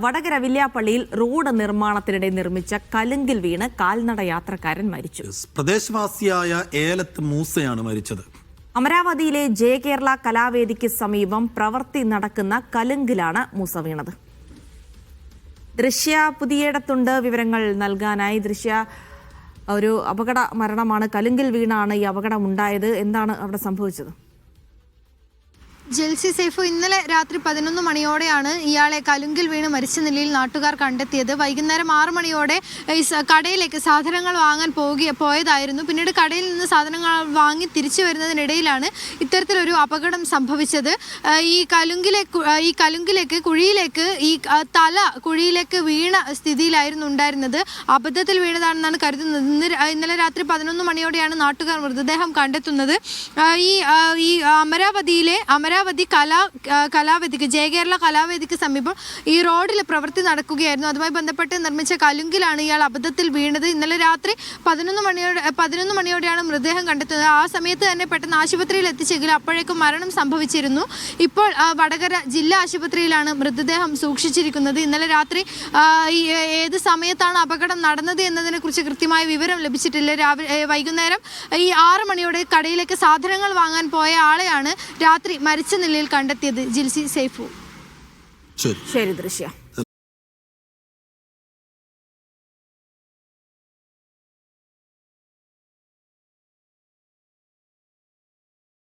Vadakara വില്യാപ്പള്ളിയിൽ road നിർമ്മാണത്തിനിടെ നിർമ്മിച്ച കലുങ്കിൽ വീണ് കാൽനട യാത്രക്കാരൻ മരിച്ചു. പ്രദേശവാസിയായ ഏലത്ത് മൂസയാണ് മരിച്ചത്. അമരാവതിയിലെ ജയ കേരള കലാവേദിക്ക് സമീപം പ്രവൃത്തി നടക്കുന്ന കലുങ്കിലാണ് മൂസ വീണത്. ദൃശ്യ പുതിയിടത്തുണ്ട് വിവരങ്ങൾ നൽകാനായി. ദൃശ്യ, ഒരു അപകട മരണമാണ്, കലുങ്കിൽ വീണാണ് ഈ അപകടമുണ്ടായത്. എന്താണ് അവിടെ സംഭവിച്ചത്? ജെൽസി സൈഫു, ഇന്നലെ രാത്രി 11 മണിയോടെയാണ് ഇയാളെ കലുങ്കിൽ വീണ് മരിച്ച നിലയിൽ നാട്ടുകാർ കണ്ടെത്തിയത്. വൈകുന്നേരം 6 മണിയോടെ കടയിലേക്ക് സാധനങ്ങൾ വാങ്ങാൻ പോയതായിരുന്നു. പിന്നീട് കടയിൽ നിന്ന് സാധനങ്ങൾ വാങ്ങി തിരിച്ചു വരുന്നതിനിടയിലാണ് ഇത്തരത്തിലൊരു അപകടം സംഭവിച്ചത്. ഈ കലുങ്കിലേക്ക് കുഴിയിലേക്ക് തല കുഴിയിലേക്ക് വീണ സ്ഥിതിയിലായിരുന്നു ഉണ്ടായിരുന്നത്. അബദ്ധത്തിൽ വീണതാണെന്നാണ് കരുതുന്നത്. ഇന്നലെ രാത്രി 11 മണിയോടെയാണ് നാട്ടുകാർ മൃതദേഹം കണ്ടെത്തുന്നത്. ഈ അമരാവതി കലാവേദിക്ക് ജയ കേരള കലാവേദിക്ക് സമീപം ഈ റോഡിൽ പ്രവൃത്തി നടക്കുകയായിരുന്നു. അതുമായി ബന്ധപ്പെട്ട് നിർമ്മിച്ച കലുങ്കിലാണ് ഇയാൾ അബദ്ധത്തിൽ വീണത്. ഇന്നലെ രാത്രി 11 മണിയോടെയാണ് മൃതദേഹം കണ്ടെത്തുന്നത്. ആ സമയത്ത് തന്നെ പെട്ടെന്ന് ആശുപത്രിയിൽ എത്തിച്ചെങ്കിലും അപ്പോഴേക്കും മരണം സംഭവിച്ചിരുന്നു. ഇപ്പോൾ വടകര ജില്ലാ ആശുപത്രിയിലാണ് മൃതദേഹം സൂക്ഷിച്ചിരിക്കുന്നത്. ഇന്നലെ രാത്രി ഏത് സമയത്താണ് അപകടം നടന്നത് എന്നതിനെ കുറിച്ച് കൃത്യമായ വിവരം ലഭിച്ചിട്ടില്ല. വൈകുന്നേരം ഈ 6 മണിയോടെ കടയിലേക്ക് സാധനങ്ങൾ വാങ്ങാൻ പോയ ആളെയാണ് രാത്രി മരിച്ച നിലയിൽ കണ്ടെത്തിയത്. ജിൽസി സൈഫു. ശരി ദൃശ്യ.